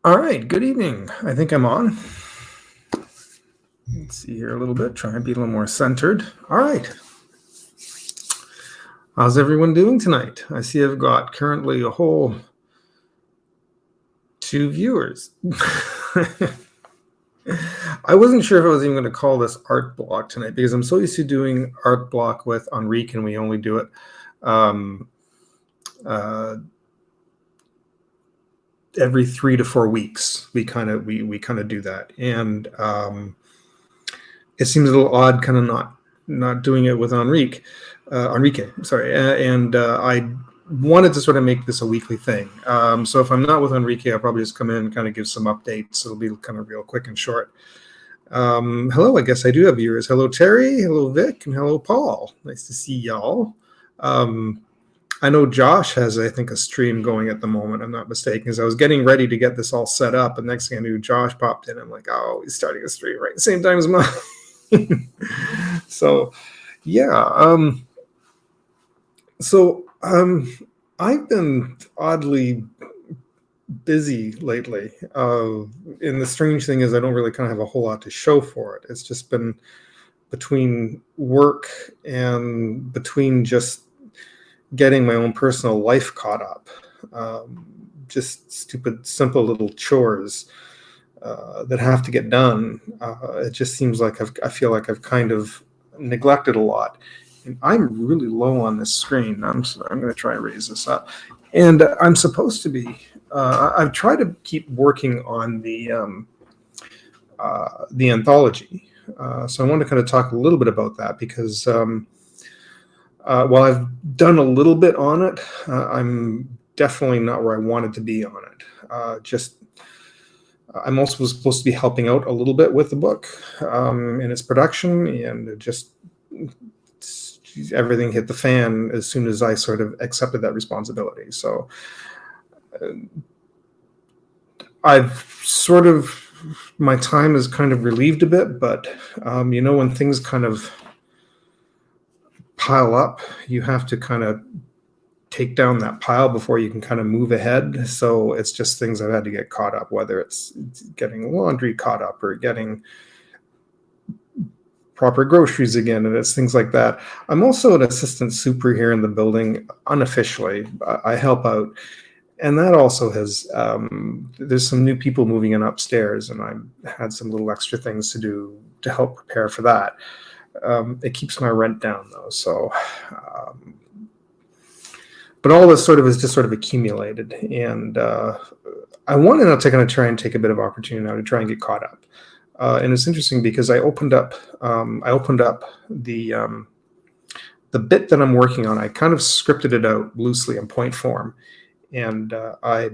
All right, good evening. I think I'm on. Let's see here a little bit, try and be a little more centered. All right. How's everyone doing tonight? I see I've got currently a whole 2 viewers. I wasn't sure if I was even going to call this art block tonight because I'm so used to doing art block with Enrique, and we only do it every 3 to 4 weeks. We kind of do that, and it seems a little odd, kind of not doing it with Enrique. Sorry, and I wanted to sort of make this a weekly thing. So if I'm not with Enrique, I'll probably just come in and kind of give some updates. It'll be kind of real quick and short. Hello, I guess I do have viewers. Hello, Terry. Hello, Vic. And hello, Paul. Nice to see y'all. I know Josh has, I think, a stream going at the moment. I'm not mistaken, because I was getting ready to get this all set up, and next thing I knew, Josh popped in. I'm like, oh, he's starting a stream right at the same time as mine. So, yeah. I've been oddly busy lately. And the strange thing is I don't really kind of have a whole lot to show for it. It's just been between work and between just getting my own personal life caught up. Just stupid, simple little chores that have to get done. It just seems like I feel like I've kind of neglected a lot. And I'm really low on this screen. I'm going to try and raise this up. And I'm supposed to be. I've tried to keep working on the anthology. So I want to kind of talk a little bit about that because while I've done a little bit on it, I'm definitely not where I wanted to be on it. I'm also supposed to be helping out a little bit with the book in its production, and just everything hit the fan as soon as I sort of accepted that responsibility. So I've sort of, my time is kind of relieved a bit, but when things kind of pile up, you have to kind of take down that pile before you can kind of move ahead. So it's just things I've had to get caught up, whether it's getting laundry caught up or getting proper groceries again, and it's things like that. I'm also an assistant super here in the building unofficially. I help out, and that also has there's some new people moving in upstairs, and I had some little extra things to do to help prepare for that. It keeps my rent down though, so but all this sort of is just sort of accumulated, and I want to now kind of try and take a bit of opportunity now to try and get caught up. And it's interesting because I opened up the bit that I'm working on. I kind of scripted it out loosely in point form, and I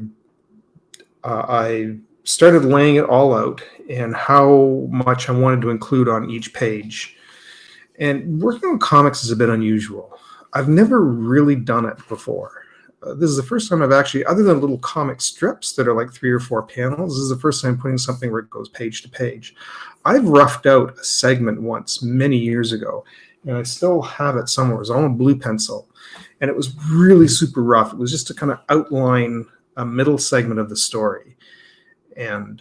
started laying it all out and how much I wanted to include on each page. And working on comics is a bit unusual. I've never really done it before. This is the first time I've actually, other than little comic strips that are like 3 or 4 panels, this is the first time putting something where it goes page to page. I've roughed out a segment once many years ago, and I still have it somewhere. It was on a blue pencil, and it was really super rough. It was just to kind of outline a middle segment of the story. And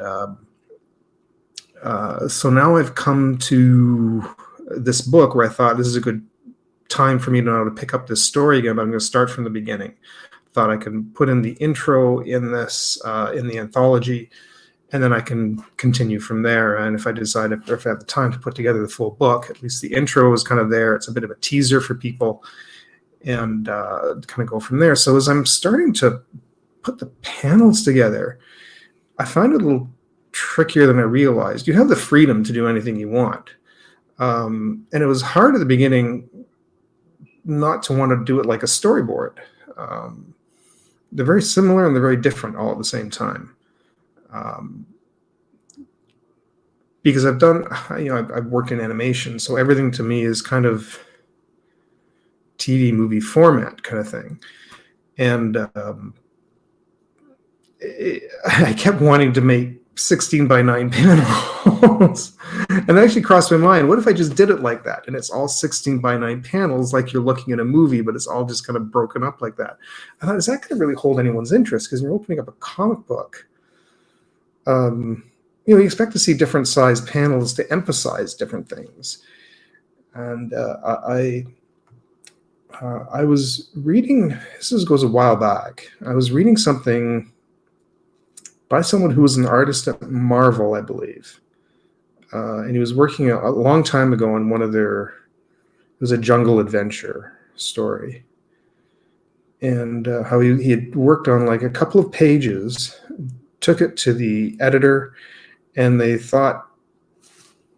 so now I've come to this book where I thought this is a good time for me to know how to pick up this story again, but I'm going to start from the beginning. Thought I can put in the intro in this in the anthology, and then I can continue from there. And if I decide, if I have the time to put together the full book, at least the intro is kind of there. It's a bit of a teaser for people, and kind of go from there. So as I'm starting to put the panels together, I find it a little trickier than I realized. You have the freedom to do anything you want, and it was hard at the beginning not to want to do it like a storyboard. They're very similar and they're very different all at the same time. Because I've done, I've worked in animation, so everything to me is kind of TV movie format kind of thing. And I kept wanting to make 16 by 9 panels. And it actually crossed my mind, what if I just did it like that? And it's all 16 by 9 panels, like you're looking at a movie, but it's all just kind of broken up like that. I thought, is that going to really hold anyone's interest? Because you're opening up a comic book. you expect to see different size panels to emphasize different things. And I was reading, goes a while back. I was reading something by someone who was an artist at Marvel, I believe. And he was working a long time ago on one of their, it was a jungle adventure story. And how he had worked on like a couple of pages, took it to the editor, and they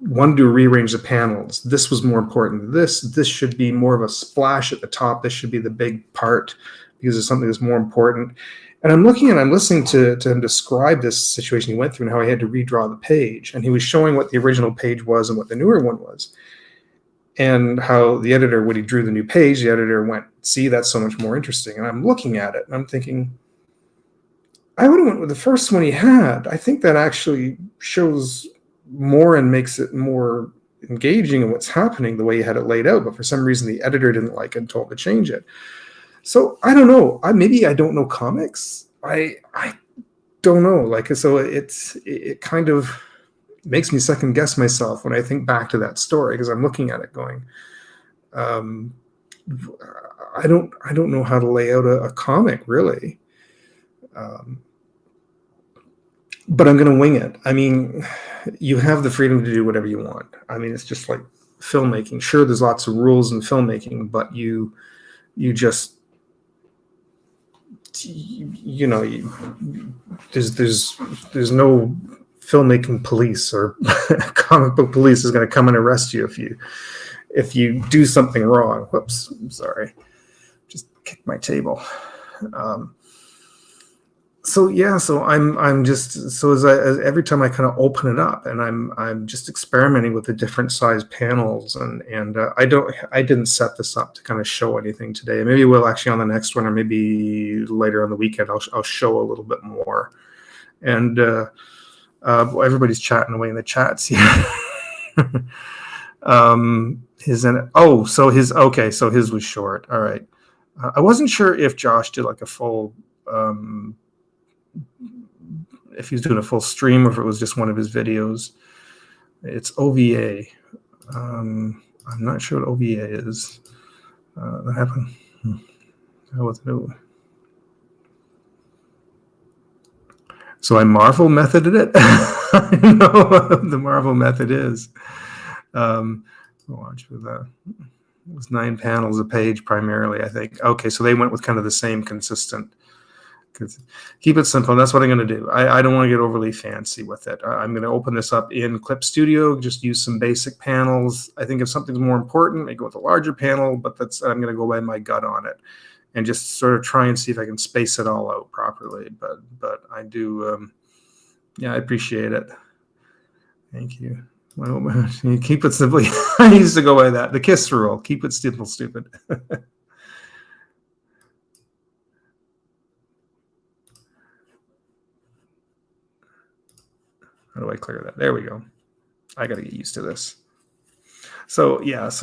wanted to rearrange the panels. This was more important. This should be more of a splash at the top. This should be the big part because it's something that's more important. And I'm listening to him describe this situation he went through and how he had to redraw the page. And he was showing what the original page was and what the newer one was. And how the editor, when he drew the new page, the editor went, see, that's so much more interesting. And I'm looking at it and I'm thinking, I would have went with the first one he had. I think that actually shows more and makes it more engaging in what's happening the way he had it laid out. But for some reason, the editor didn't like it and told him to change it. So I don't know. Maybe I don't know comics. I don't know. Like, so it kind of makes me second guess myself when I think back to that story, because I'm looking at it going, I don't know how to lay out a comic really. But I'm going to wing it. I mean, you have the freedom to do whatever you want. I mean, it's just like filmmaking. Sure, there's lots of rules in filmmaking, but you just, there's no filmmaking police or comic book police is going to come and arrest you if you do something wrong. Whoops, I'm sorry. Just kicked my table. So I'm just, as every time I kind of open it up and I'm just experimenting with the different size panels and I didn't set this up to kind of show anything today. Maybe we'll actually on the next one, or maybe later on the weekend I'll show a little bit more. And everybody's chatting away in the chats here. His was short. All right. I wasn't sure if Josh did like a full. If he was doing a full stream or if it was just one of his videos. It's OVA. I'm not sure what OVA is. That happened. I wasn't know. So I Marvel methoded it. I know what the Marvel method is. Watch for that. It was 9 panels a page primarily, I think. Okay, so they went with kind of the same consistent. Keep it simple. That's what I'm going to do. I don't want to get overly fancy with it. I'm going to open this up in Clip Studio, just use some basic panels. I think if something's more important, I go with a larger panel, but I'm going to go by my gut on it and just sort of try and see if I can space it all out properly. But I do, I appreciate it. Thank you. Well, keep it simple. I used to go by that. The KISS rule. Keep it simple, stupid. How do I clear that? There we go. I got to get used to this. So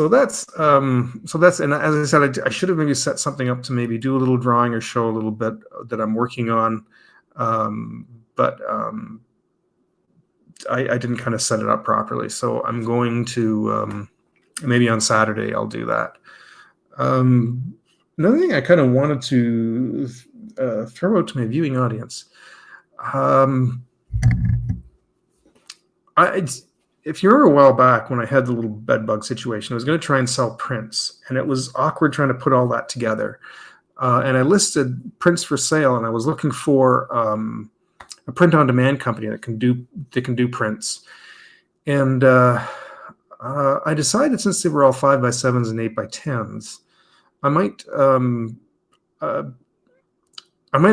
that's and as I said, I should have maybe set something up to maybe do a little drawing or show a little bit that I'm working on, but I didn't kind of set it up properly. So I'm going to maybe on Saturday I'll do that. Another thing I kind of wanted to throw out to my viewing audience. If you remember a while back when I had the little bed bug situation, I was going to try and sell prints, and it was awkward trying to put all that together. And I listed prints for sale, and I was looking for a print-on-demand company that can do prints. And I decided, since they were all 5x7s and 8x10s, I might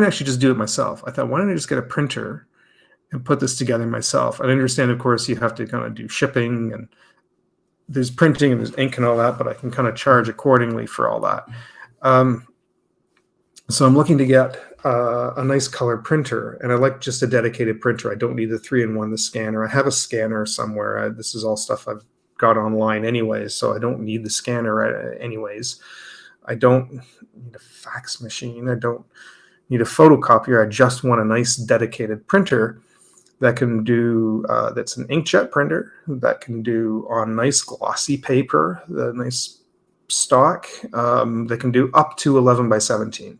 actually just do it myself. I thought, why don't I just get a printer and put this together myself? I understand, of course, you have to kind of do shipping, and there's printing and there's ink and all that, but I can kind of charge accordingly for all that. So I'm looking to get a nice color printer, and I like just a dedicated printer. I don't need the 3-in-1, the scanner. I have a scanner somewhere. This is all stuff I've got online anyways, so I don't need the scanner anyways. I don't need a fax machine. I don't need a photocopier. I just want a nice dedicated printer that can do, that's an inkjet printer that can do on nice glossy paper, the nice stock, that can do up to 11 by 17.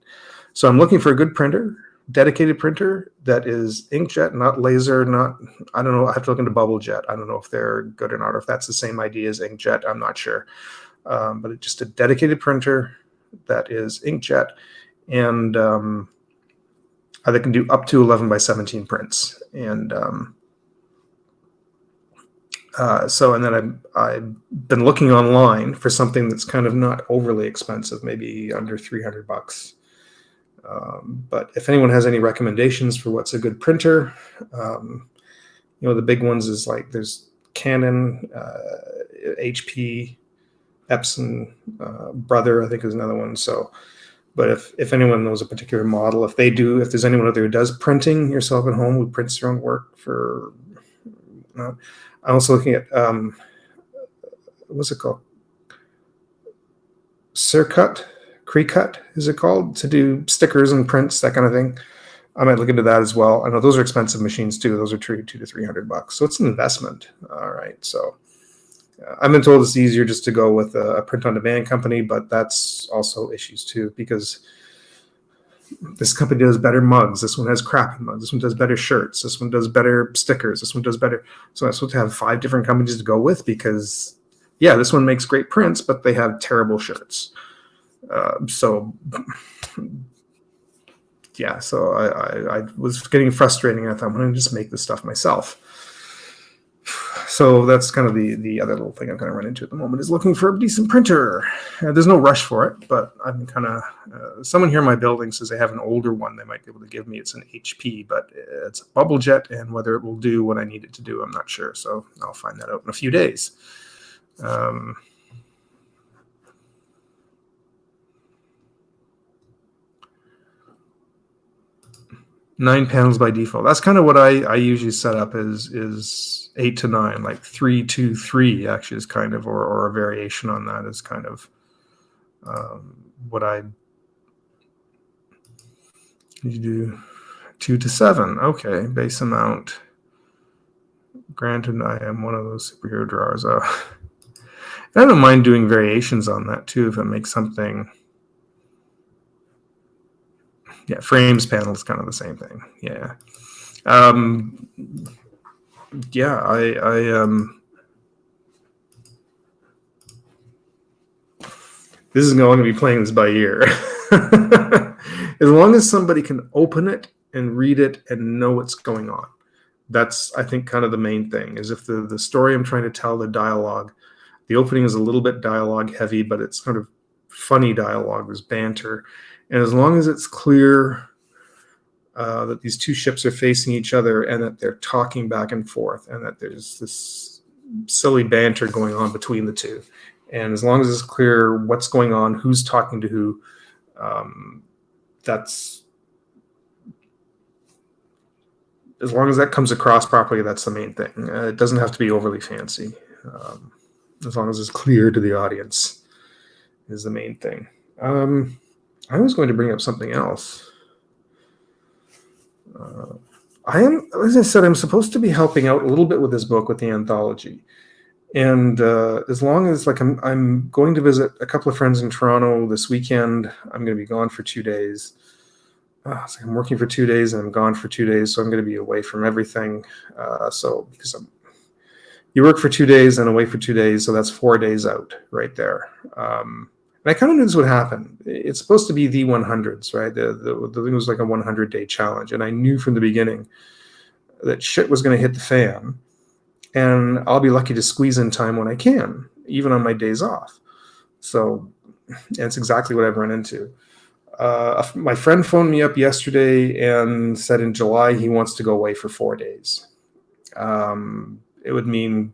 So I'm looking for a good printer, dedicated printer that is inkjet, not laser, not, I don't know, I have to look into bubble jet. I don't know if they're good or not, or if that's the same idea as inkjet, I'm not sure. But it's just a dedicated printer that is inkjet, and that can do up to 11 by 17 prints. And and then I've been looking online for something that's kind of not overly expensive, maybe under $300. But if anyone has any recommendations for what's a good printer, the big ones is like there's Canon, HP, Epson, Brother, I think is another one. So, but if anyone knows a particular model, if there's anyone out there who does printing yourself at home, who prints their own work for, I'm also looking at, what's it called? Cricut, is it called? To do stickers and prints, that kind of thing. I might look into that as well. I know those are expensive machines too. Those are $200 to $300. So it's an investment. All right. So I've been told it's easier just to go with a print-on-demand company, but that's also issues too, because this company does better mugs. This one has crappy mugs. This one does better shirts. This one does better stickers. This one does better. So I'm supposed to have 5 different companies to go with because, yeah, this one makes great prints, but they have terrible shirts. So I was getting frustrating. I thought, I'm going to just make this stuff myself. So that's kind of the other little thing I'm going to run into at the moment, is looking for a decent printer. There's no rush for it, but I'm kind of, someone here in my building says they have an older one they might be able to give me. It's an HP, but it's a bubble jet, and whether it will do what I need it to do, I'm not sure. So I'll find that out in a few days. 9 panels by default. That's kind of what I usually set up is 8 to 9, like 3, 2, 3 actually is kind of, or a variation on that is kind of what I do. 2 to 7. Okay, base amount. Granted, I am one of those superhero drawers. I don't mind doing variations on that too if it makes something. Yeah, frames panel is kind of the same thing. Yeah. This is going to be playing this by ear. As long as somebody can open it and read it and know what's going on. That's, I think, kind of the main thing, is if the story I'm trying to tell, the dialogue, the opening is a little bit dialogue heavy, but it's kind of funny dialogue, there's banter. And as long as it's clear that these two ships are facing each other and that they're talking back and forth and that there's this silly banter going on between the two, and as long as it's clear what's going on, who's talking to who, that's, as long as that comes across properly, that's the main thing. It doesn't have to be overly fancy. As long as it's clear to the audience is the main thing. I was going to bring up something else. As I said, I'm supposed to be helping out a little bit with this book with the anthology. And as long as, like, I'm going to visit a couple of friends in Toronto this weekend. I'm going to be gone for 2 days. So I'm working for 2 days and I'm gone for 2 days, so I'm going to be away from everything. So because you work for 2 days and away for 2 days, so that's 4 days out right there. And I kind of knew this would happen. It's supposed to be the 100s, right? The thing was like a 100-day challenge, and I knew from the beginning that shit was going to hit the fan, and I'll be lucky to squeeze in time when I can, even on my days off. So it's exactly what I've run into. My friend phoned me up yesterday and said in July he wants to go away for 4 days. It would mean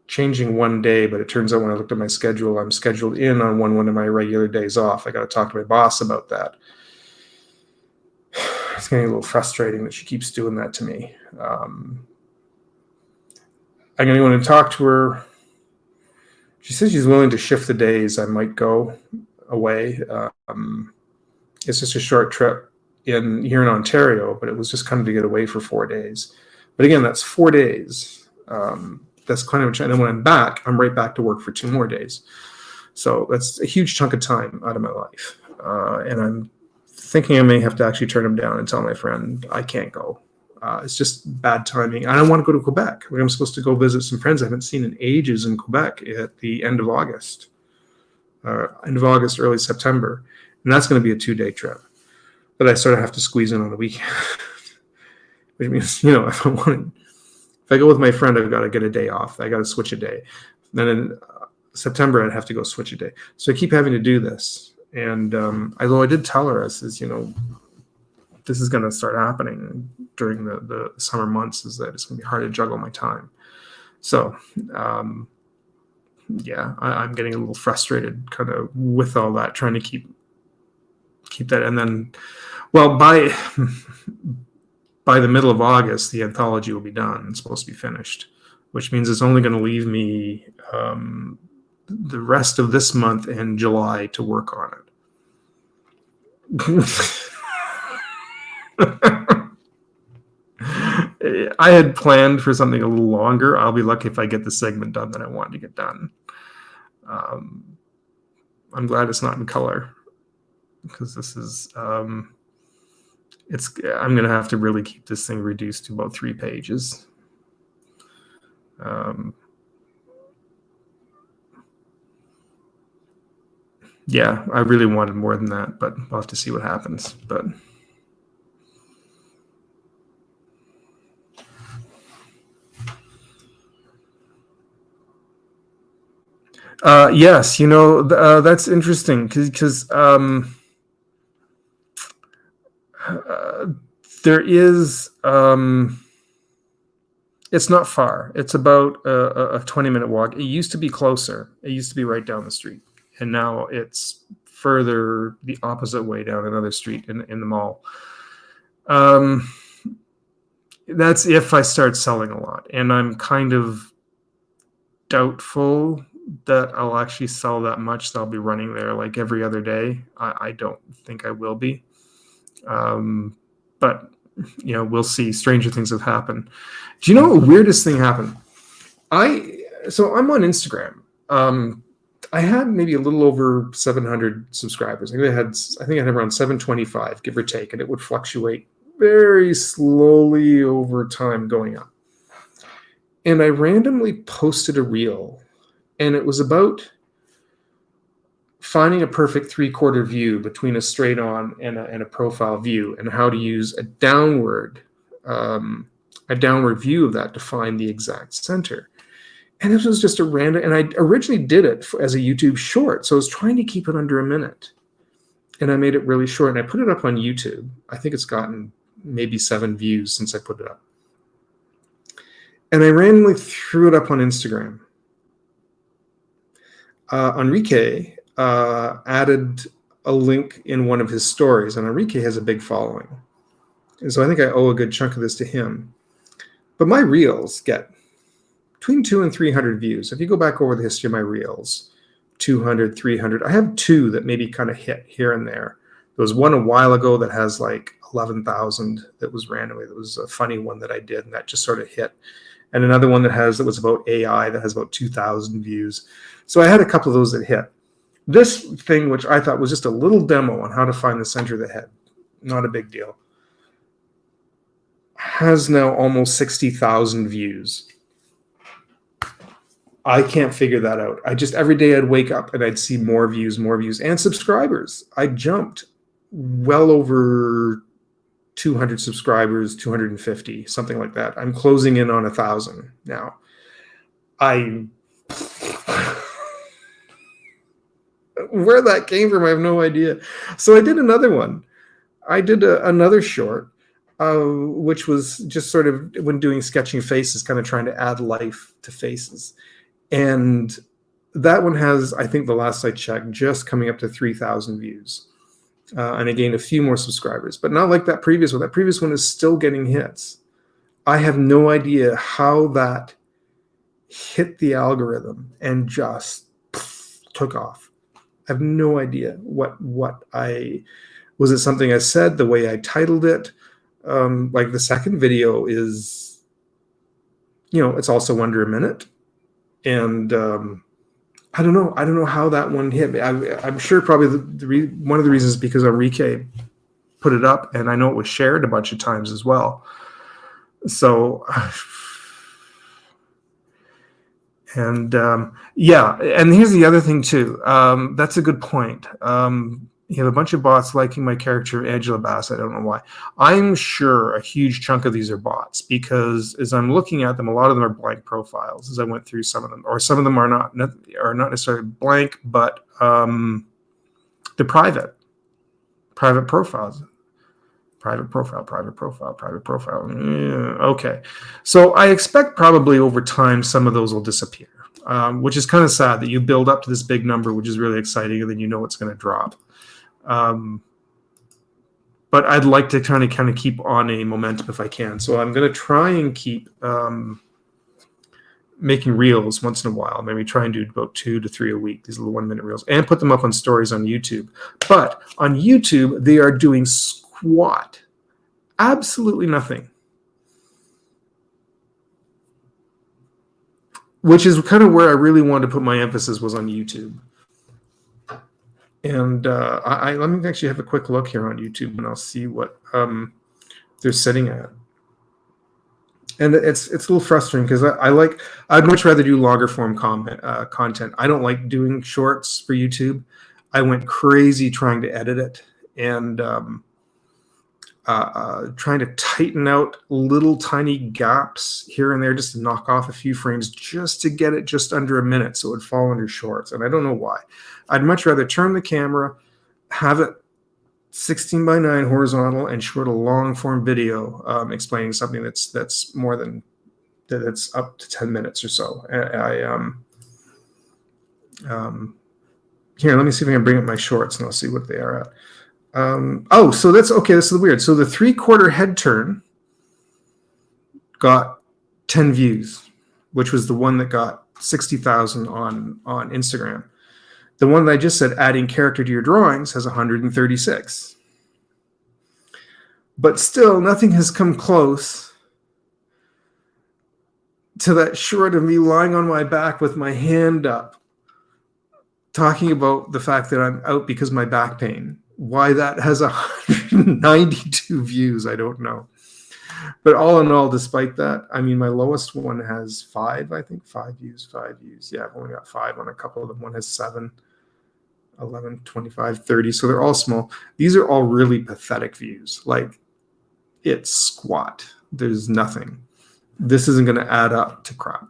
changing 1 day, but it turns out when I looked at my schedule, I'm scheduled in on one of my regular days off. I got to talk to my boss about that. It's getting a little frustrating that she keeps doing that to me. I'm going to go in and talk to her. She says she's willing to shift the days I might go away. It's just a short trip here in Ontario, but it was just kind of to get away for 4 days. But again, that's 4 days. That's kind of, and then when I'm back, I'm right back to work for 2 more days. So that's a huge chunk of time out of my life. And I'm thinking I may have to actually turn him down and tell my friend I can't go. It's just bad timing. I don't want to go to Quebec. I'm supposed to go visit some friends I haven't seen in ages in Quebec at the end of August, early September. And that's going to be a 2-day trip. But I sort of have to squeeze in on the weekend. Which means, if I go with my friend, I've got to get a day off. I got to switch a day. Then in September, I'd have to go switch a day. So I keep having to do this. And although I did tell her, I says, this is going to start happening during the summer months, is that it's going to be hard to juggle my time. So, I'm getting a little frustrated kind of with all that, trying to keep that. And then, well, by the middle of August, the anthology will be done. It's supposed to be finished, which means it's only going to leave me the rest of this month and July to work on it. I had planned for something a little longer. I'll be lucky if I get the segment done that I wanted to get done. I'm glad it's not in color, because this is I'm going to have to really keep this thing reduced to about 3 pages. Yeah, I really wanted more than that, but I'll have to see what happens. But yes, that's interesting because there is. It's not far. It's about a 20-minute walk. It used to be closer. It used to be right down the street, and now it's further the opposite way down another street in the mall. That's if I start selling a lot, and I'm kind of doubtful that I'll actually sell that much. That I'll be running there like every other day. I don't think I will be, but we'll see. Stranger things have happened. Do you know what weirdest thing happened? So I'm on Instagram. I had maybe a little over 700 subscribers. I think I had around 725, give or take, and it would fluctuate very slowly over time going up. And I randomly posted a reel, and it was about finding a perfect 3/4 view between a straight on and a profile view, and how to use a downward view of that to find the exact center. And this was just a random, and I originally did it as a YouTube short. So I was trying to keep it under a minute, and I made it really short, and I put it up on YouTube. I think it's gotten maybe 7 views since I put it up. And I randomly threw it up on Instagram. Enrique added a link in one of his stories, and Enrique has a big following. And so I think I owe a good chunk of this to him. But my reels get between 200 and 300 views. If you go back over the history of my reels, 200, 300, I have 2 that maybe kind of hit here and there. There was one a while ago that has like 11,000 that was randomly. That was a funny one that I did, and that just sort of hit. And another one that was about AI that has about 2,000 views. So I had a couple of those that hit. This thing, which I thought was just a little demo on how to find the center of the head, not a big deal, has now almost 60,000 views. I can't figure that out. Every day I'd wake up and I'd see more views, and subscribers. I jumped well over 200 subscribers, 250, something like that. I'm closing in on 1,000 now. Where that came from, I have no idea. So I did another one. I did another short, which was just sort of, when doing sketching faces, kind of trying to add life to faces. And that one has, I think the last I checked, just coming up to 3,000 views. And I gained a few more subscribers, but not like that previous one. That previous one is still getting hits. I have no idea how that hit the algorithm and just took off. I have no idea what I Was it something I said, the way I titled it? Like the second video is, it's also under a minute. And I don't know how that one hit me. I'm sure probably one of the reasons is because Enrique put it up, and I know it was shared a bunch of times as well. So, and yeah, and here's the other thing too. That's a good point. You have a bunch of bots liking my character, Angela Bass. I don't know why. I'm sure a huge chunk of these are bots, because as I'm looking at them, a lot of them are blank profiles as I went through some of them, or some of them are not necessarily blank, but they're private profiles. Private profile. Yeah, okay. So I expect probably over time some of those will disappear, which is kind of sad that you build up to this big number, which is really exciting, and then it's going to drop. But I'd like to kind of keep on a momentum if I can. So I'm going to try and keep making reels once in a while. Maybe try and do about 2 to 3 a week, these little 1-minute reels, and put them up on stories on YouTube. But on YouTube, they are doing squat. Absolutely nothing. Which is kind of where I really wanted to put my emphasis, was on YouTube. And let me actually have a quick look here on YouTube, and I'll see what they're sitting at. And it's a little frustrating, because I'd much rather do longer form content. I don't like doing shorts for YouTube. I went crazy trying to edit it, and trying to tighten out little tiny gaps here and there, just to knock off a few frames, just to get it just under a minute so it would fall under shorts. And I don't know why. I'd much rather turn the camera, have it 16:9 horizontal, and shoot a long form video explaining something that's more than that's up to 10 minutes or so. Here, let me see if I can bring up my shorts, and I'll see what they are at. So that's okay. This is weird. So the 3/4 head turn got 10 views, which was the one that got 60,000 on Instagram. The one that I just said, adding character to your drawings, has 136. But still, nothing has come close to that short of me lying on my back with my hand up, talking about the fact that I'm out because of my back pain. Why that has 192 views, I don't know. But all in all, despite that, I mean, my lowest one has 5 views. Yeah, I've only got 5 on a couple of them. One has 7, 11, 25, 30. So they're all small. These are all really pathetic views. Like, it's squat. There's nothing. This isn't going to add up to crap.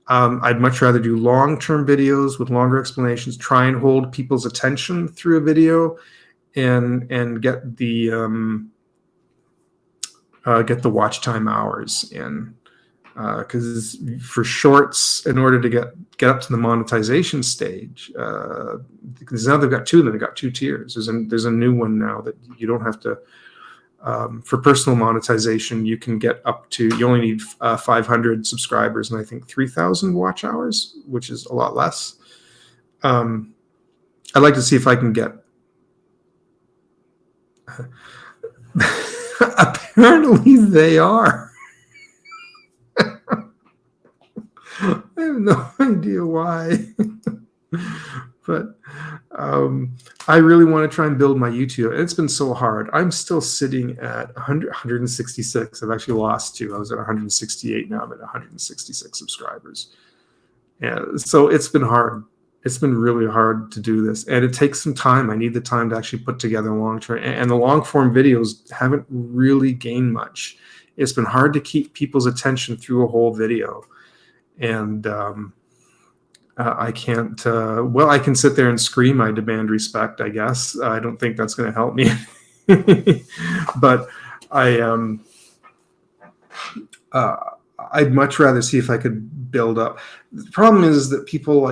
I'd much rather do long-term videos with longer explanations, try and hold people's attention through a video, and get the watch time hours in. Because for shorts, in order to get up to the monetization stage, because now they've got 2 of them, they've got 2 tiers. There's a new one now that you don't have to. For personal monetization, you can get up to, you only need 500 subscribers and I think 3,000 watch hours, which is a lot less. I'd like to see if I can get. Apparently, they are. I have no idea why. But I really want to try and build my YouTube. It's been so hard. I'm still sitting at 166. I've actually lost 2. I was at 168. Now I'm at 166 subscribers. Yeah, so it's been hard. It's been really hard to do this. And it takes some time. I need the time to actually put together a long term. And the long form videos haven't really gained much. It's been hard to keep people's attention through a whole video. And I can't. Well, I can sit there and scream, "I demand respect." I guess I don't think that's going to help me, but I'd much rather see if I could build up. The problem is that people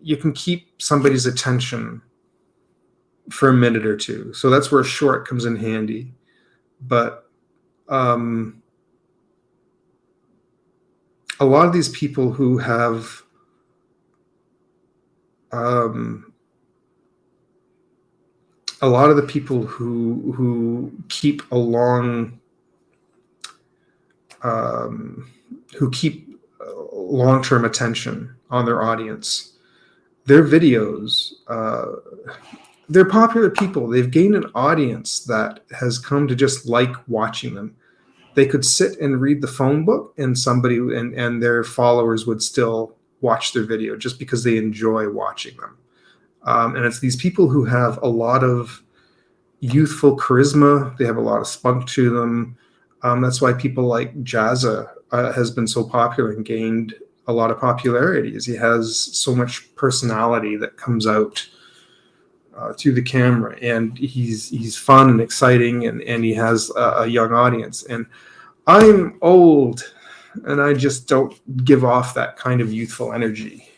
you can keep somebody's attention for a minute or two, so that's where a short comes in handy. But a lot of these people who have a lot of the people who keep along who keep long-term attention on their audience, their videos, they're popular people. They've gained an audience that has come to just like watching them. They could sit and read the phone book, and somebody and their followers would still watch their video just because they enjoy watching them. And it's these people who have a lot of youthful charisma. They have a lot of spunk to them. That's why people like Jazza has been so popular and gained a lot of popularity, is he has so much personality that comes out through the camera, and he's fun and exciting, and he has a young audience. And I'm old, and I just don't give off that kind of youthful energy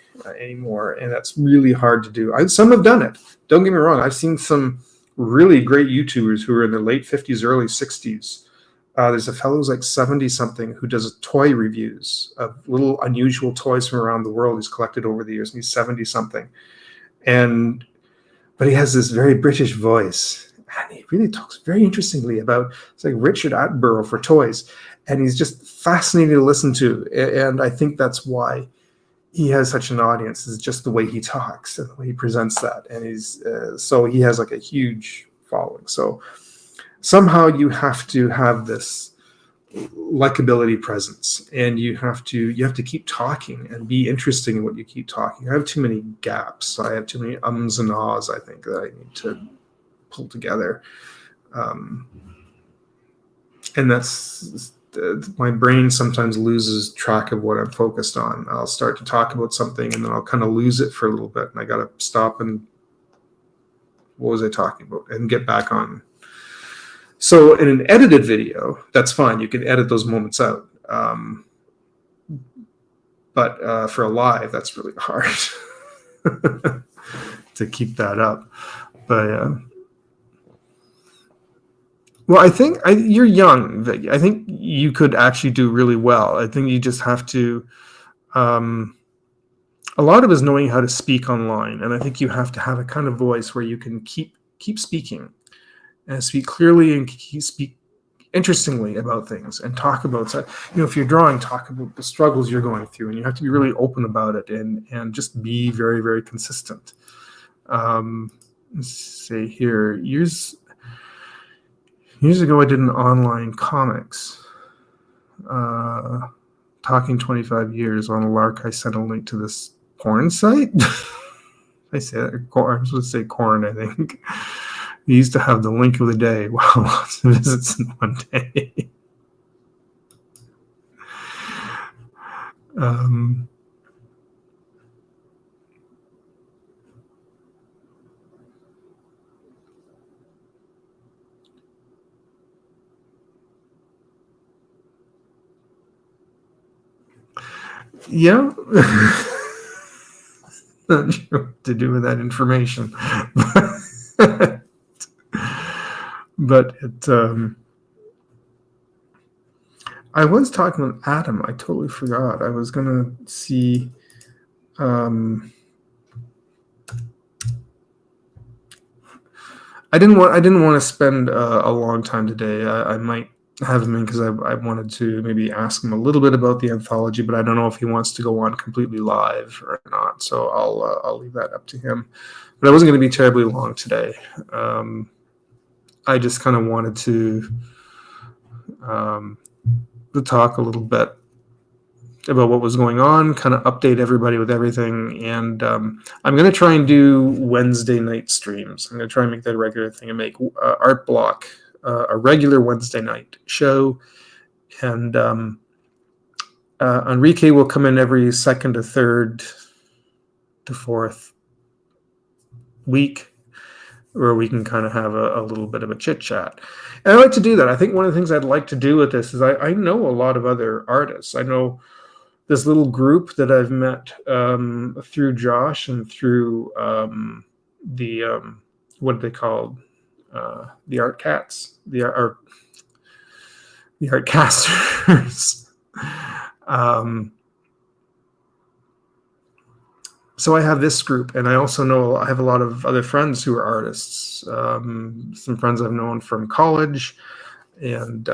anymore, and that's really hard to do. Some have done it. Don't get me wrong. I've seen some really great YouTubers who are in their late 50s, early 60s. There's a fellow who's like 70-something who does toy reviews of little unusual toys from around the world he's collected over the years, and he's 70-something. But he has this very British voice, and he really talks very interestingly about, it's like Richard Attenborough for toys, and he's just fascinating to listen to. And I think that's why he has such an audience, is just the way he talks and the way he presents that. And so he has like a huge following. So somehow you have to have this likability presence, and you have to keep talking and be interesting in what you keep talking. I have too many gaps. I have too many ums and ahs, I think, that I need to pull together. And that's my brain sometimes loses track of what I'm focused on. I'll start to talk about something, and then I'll kind of lose it for a little bit, and I got to stop and, what was I talking about, and get back on. So in an edited video, that's fine. You can edit those moments out. But for a live, that's really hard to keep that up. But well, I think you're young, Vic. I think you could actually do really well. I think you just have to. A lot of it is knowing how to speak online, and I think you have to have a kind of voice where you can keep speaking, and speak clearly, and speak interestingly about things, and talk about, if you're drawing, talk about the struggles you're going through, and you have to be really open about it, and just be very, very consistent. Let's say here, years ago, I did an online comics, talking 25 years on a lark. I sent a link to this porn site. I say that, I'm supposed to say corn, I think. We used to have the link of the day. Wow, lots of visits in one day. Yeah. Not sure what to do with that information. But I was talking with Adam. I totally forgot. I was gonna see. I didn't want to spend a long time today. I might have him in because I wanted to maybe ask him a little bit about the anthology, but I don't know if he wants to go on completely live or not. So I'll leave that up to him. But I wasn't going to be terribly long today. I just kind of wanted to talk a little bit about what was going on, kind of update everybody with everything. And I'm going to try and do Wednesday night streams. I'm going to try and make that a regular thing and make Art Block a regular Wednesday night show. And Enrique will come in every second to third to fourth week, where we can kind of have a little bit of a chit chat. And I like to do that. I think one of the things I'd like to do with this is I know a lot of other artists. I know this little group that I've met through Josh and through the what are they called? The Art Cats, the Art Casters. so I have this group, and I also know I have a lot of other friends who are artists. Some friends I've known from college, and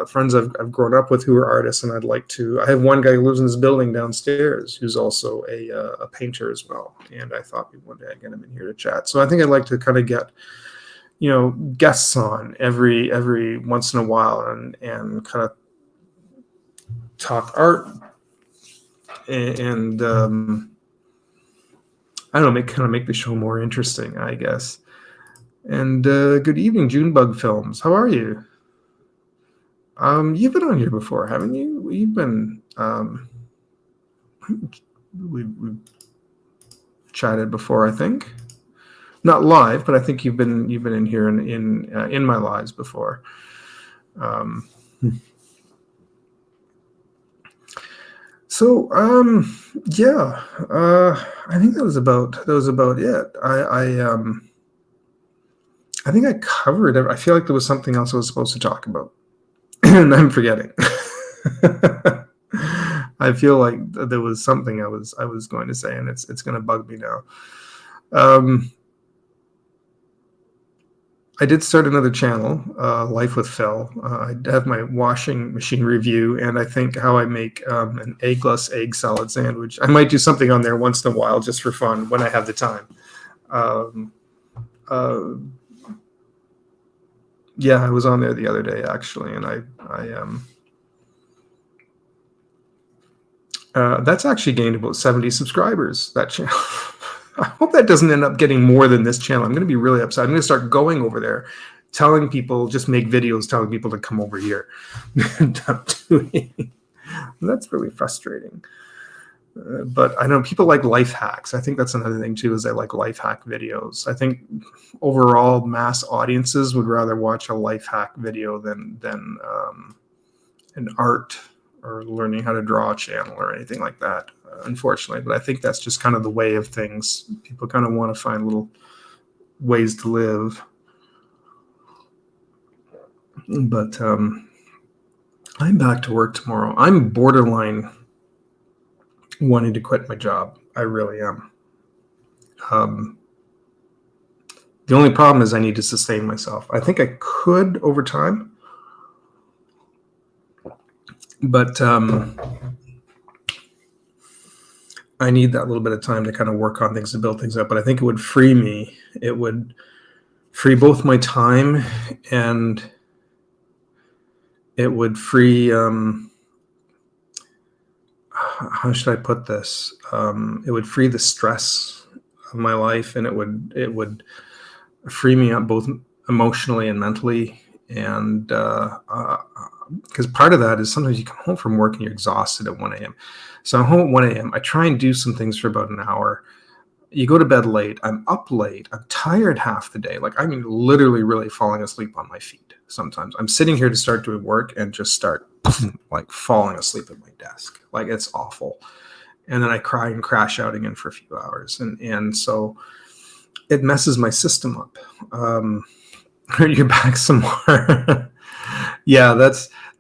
friends I've grown up with who are artists, and I'd like to. I have one guy who lives in this building downstairs who's also a painter as well, and I thought maybe one day I'd get him in here to chat. So I think I'd like to kind of get, guests on every once in a while, and kind of talk art, and I don't know, make the show more interesting, I guess. And good evening, Junebug Films. How are you? You've been on here before, haven't you? You've been we've chatted before, I think. Not live, but I think you've been in here in my lives before. So yeah, I think that was about it. I think I covered it. I feel like there was something else I was supposed to talk about, and I'm forgetting. I feel like there was something I was going to say, and it's going to bug me now. I did start another channel, Life with Phil. I have my washing machine review, and I think how I make an eggless egg salad sandwich. I might do something on there once in a while just for fun when I have the time. Yeah, I was on there the other day actually, and that's actually gained about 70 subscribers, that channel. I hope that doesn't end up getting more than this channel. I'm going to be really upset. I'm going to start going over there, telling people, just make videos telling people to come over here. That's really frustrating. But I know people like life hacks. I think that's another thing too, is they like life hack videos. I think overall mass audiences would rather watch a life hack video than an art or learning how to draw a channel or anything like that, unfortunately. But I think that's just kind of the way of things. People kind of want to find little ways to live. But I'm back to work tomorrow. I'm borderline wanting to quit my job. I really am. The only problem is I need to sustain myself. I think I could over time, but I need that little bit of time to kind of work on things, to build things up. But I think it would free me. It would free both my time, and it would free, how should I put this? It would free the stress of my life, and it would free me up both emotionally and mentally. And because part of that is sometimes you come home from work and you're exhausted at 1 a.m. So I'm home at 1 a.m. I try and do some things for about an hour. You go to bed late. I'm up late. I'm tired half the day. Like, I'm literally really falling asleep on my feet sometimes. I'm sitting here to start doing work and just start like falling asleep at my desk. Like, it's awful. And then I cry and crash out again for a few hours. And so it messes my system up. You're back some more. Yeah,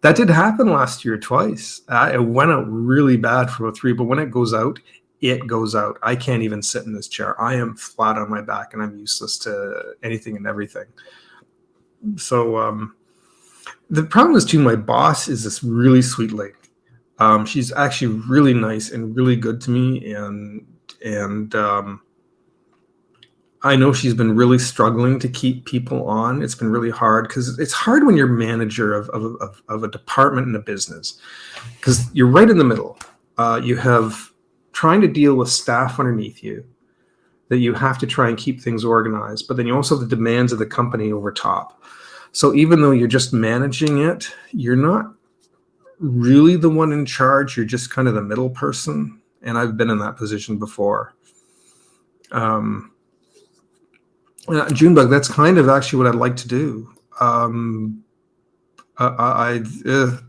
that did happen last year twice. It went out really bad for about 3, but when it goes out, it goes out. I can't even sit in this chair. I am flat on my back, and I'm useless to anything and everything. So the problem is too, my boss is this really sweet lady. She's actually really nice and really good to me, and I know she's been really struggling to keep people on. It's been really hard, because it's hard when you're manager of a department in a business, because you're right in the middle. You have trying to deal with staff underneath you that you have to try and keep things organized, but then you also have the demands of the company over top. So even though you're just managing it, you're not really the one in charge. You're just kind of the middle person. And I've been in that position before. Junebug, that's kind of actually what I'd like to do.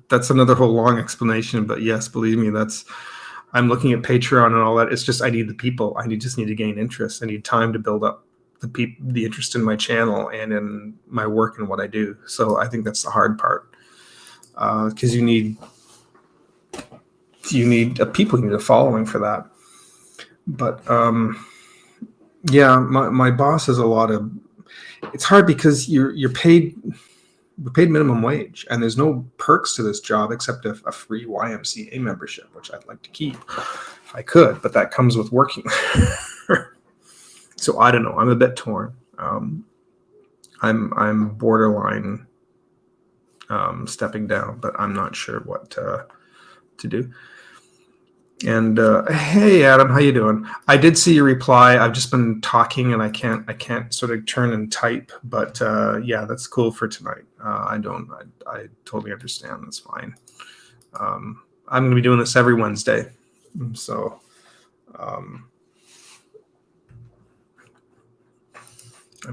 That's another whole long explanation, but yes, believe me, I'm looking at Patreon and all that. It's just, I need the people. Just need to gain interest. I need time to build up the interest in my channel and in my work and what I do. So I think that's the hard part, because you need people, you need a following for that. But yeah, my boss has a lot of. It's hard because you're paid. We're paid minimum wage, and there's no perks to this job except a free YMCA membership, which I'd like to keep if I could, but that comes with working. So I don't know. I'm a bit torn. I'm borderline stepping down, but I'm not sure what to do. And hey, Adam, how you doing? I did see your reply. I've just been talking, and I can't sort of turn and type. But yeah, that's cool for tonight. I totally understand. That's fine. I'm going to be doing this every Wednesday, so I'm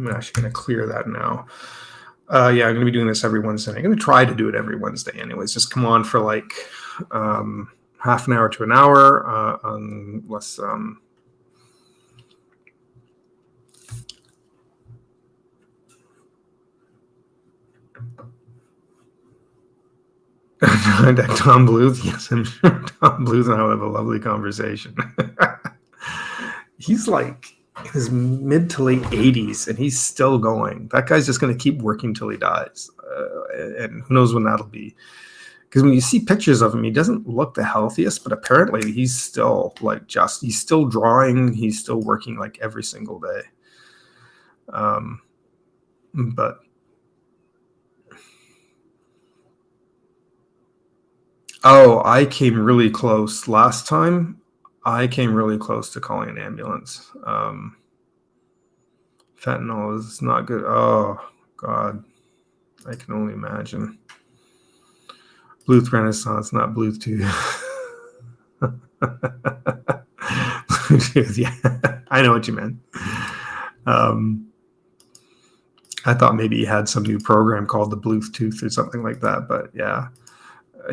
actually going to clear that now. Yeah, I'm going to be doing this every Wednesday. I'm going to try to do it every Wednesday, anyways. Just come on for like half an hour to an hour, unless Tom Bluth. Yes, I'm sure Tom Bluth and I will have a lovely conversation. He's like in his mid to late 80s, and he's still going. That guy's just going to keep working till he dies, and who knows when that'll be. Because when you see pictures of him, he doesn't look the healthiest, but apparently he's still he's still drawing, he's still working like every single day. But I came really close last time. I came really close to calling an ambulance. Fentanyl is not good. Oh God, I can only imagine. Bluth Renaissance, not Bluetooth. Bluetooth, yeah, I know what you meant. I thought maybe he had some new program called the Bluetooth or something like that, but yeah.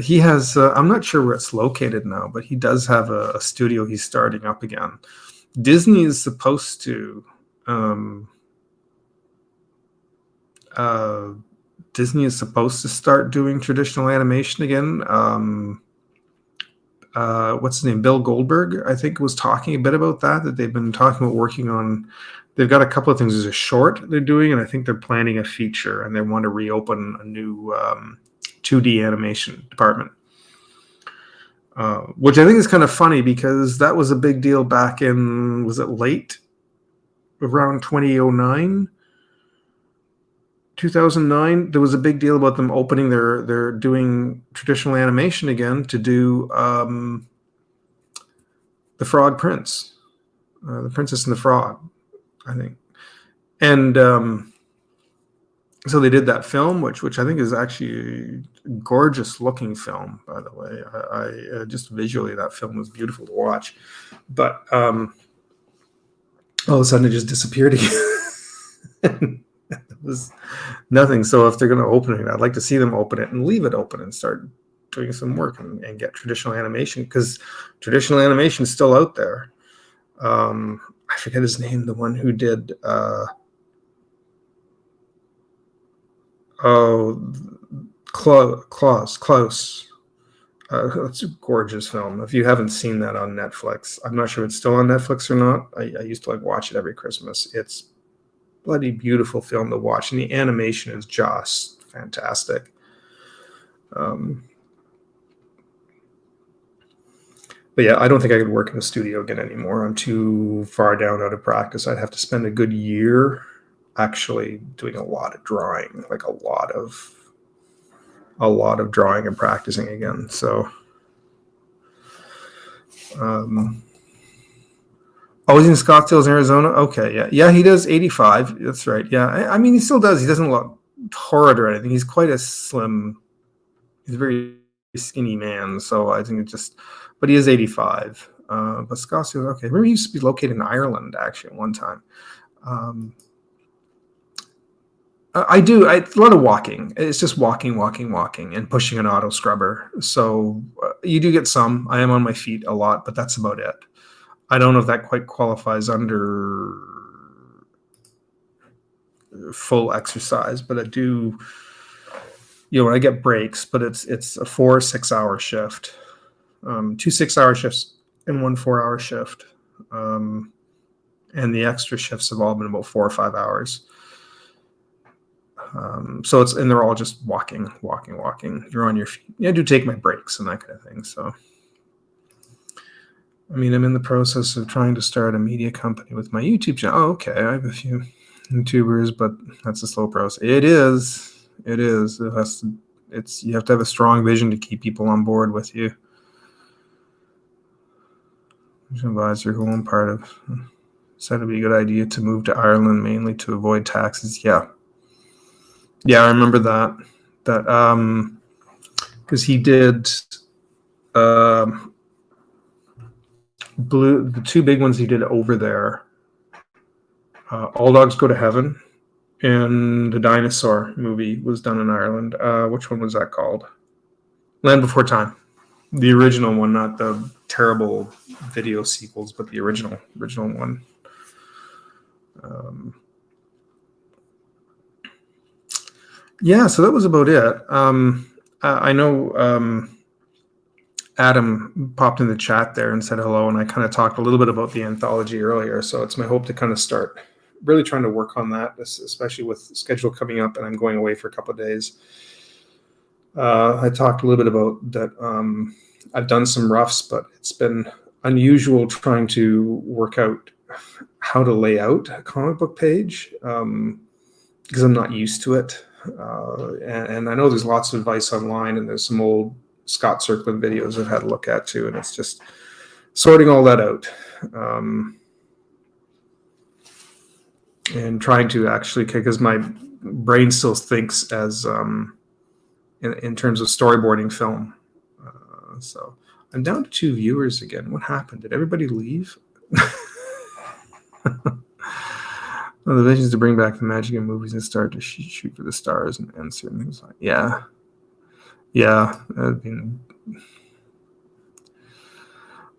He has, I'm not sure where it's located now, but he does have a studio he's starting up again. Disney is supposed to, start doing traditional animation again. What's his name? Bill Goldberg, I think, was talking a bit about that they've been talking about working on. They've got a couple of things. There's a short they're doing, and I think they're planning a feature, and they want to reopen a new 2D animation department, which I think is kind of funny because that was a big deal back in, was it late around 2009? 2009, there was a big deal about them opening they're doing traditional animation again to do the Frog Prince, the Princess and the Frog, I think. And so they did that film, which I think is actually a gorgeous looking film, by the way. I just visually, that film was beautiful to watch. But all of a sudden it just disappeared again. It was nothing. So if they're going to open it, I'd like to see them open it and leave it open and start doing some work and get traditional animation, because traditional animation is still out there. I forget his name, the one who did Klaus. It's a gorgeous film. If you haven't seen that on Netflix, I'm not sure it's still on Netflix or not. I used to watch it every Christmas. It's bloody beautiful film to watch, and the animation is just fantastic. But yeah, I don't think I could work in a studio again anymore. I'm too far down out of practice. I'd have to spend a good year actually doing a lot of drawing, like a lot of drawing and practicing again. So, he's in Scottsdale, Arizona. Okay, yeah, he does 85. That's right. Yeah, I mean, he still does. He doesn't look horrid or anything. He's quite a slim. He's a very skinny man. So I think but he is 85. But Scottsdale, okay. Remember, he used to be located in Ireland actually at one time. I do a lot of walking. It's just walking, and pushing an auto scrubber. So you do get some. I am on my feet a lot, but that's about it. I don't know if that quite qualifies under full exercise, but I do. When I get breaks, but it's a 4 6-hour shift, 2 6-hour shifts and 1 4-hour shift. and the extra shifts have all been about 4 or 5 hours. So and they're all just walking. You're on your feet. I do take my breaks and that kind of thing. So, I mean, I'm in the process of trying to start a media company with my YouTube channel. Oh, okay. I have a few YouTubers, but that's a slow process. It is. You have to have a strong vision to keep people on board with you. Advisor who I'm part of said it'd be a good idea to move to Ireland mainly to avoid taxes. Yeah, I remember that because he did the two big ones he did over there. All Dogs Go to Heaven and the dinosaur movie was done in Ireland. Which one was that called? Land Before Time. The original one, not the terrible video sequels, but the original one. Yeah, so that was about it. I know Adam popped in the chat there and said hello, and I kind of talked a little bit about the anthology earlier, so it's my hope to kind of start really trying to work on that, especially with the schedule coming up, and I'm going away for a couple of days. I talked a little bit about that. I've done some roughs, but it's been unusual trying to work out how to lay out a comic book page because I'm not used to it. And I know there's lots of advice online, and there's some old Scott Circlin videos I've had a look at too, and it's just sorting all that out and trying to actually, because my brain still thinks as in terms of storyboarding film. So I'm down to 2 viewers again. What happened? Did everybody leave? Well, the vision is to bring back the magic in movies and start to shoot for the stars and certain things like that'd been,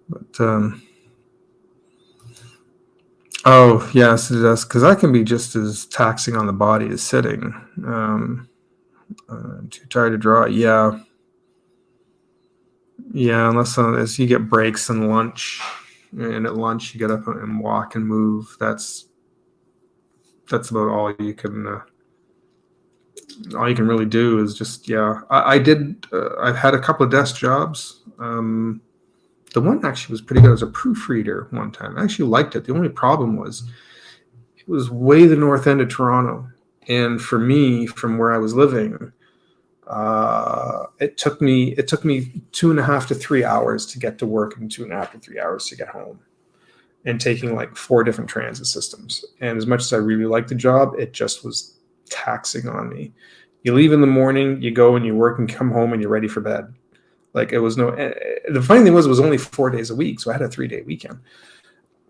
but oh yes, it does, because that can be just as taxing on the body as sitting. Too tired to draw. Yeah, unless you get breaks and lunch, and at lunch you get up and walk and move. That's about all you can really do is just I've had a couple of desk jobs. The one actually was pretty good. I was a proofreader one time. I actually liked it. The only problem was it was way the north end of Toronto, and for me, from where I was living, it took me 2.5 to 3 hours to get to work and 2.5 to 3 hours to get home, and taking like 4 different transit systems. And as much as I really liked the job, it just was taxing on me. You leave in the morning, you go and you work and come home and you're ready for bed. Like it was the funny thing was it was only 4 days a week. So I had a 3-day weekend,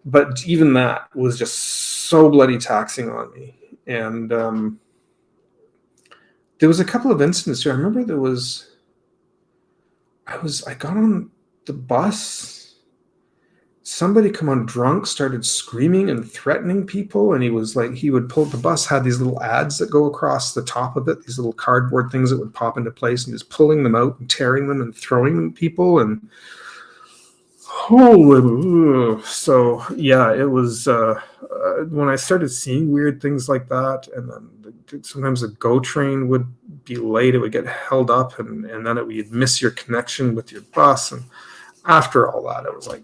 but even that was just so bloody taxing on me. And there was a couple of incidents here. I remember I got on the bus. Somebody come on drunk, started screaming and threatening people, and he would pull the bus, had these little ads that go across the top of it, these little cardboard things that would pop into place, and he was pulling them out and tearing them and throwing them at people. And so yeah, it was when I started seeing weird things like that, and then sometimes the GO train would be late, it would get held up, and then you'd miss your connection with your bus. And after all that, it was like,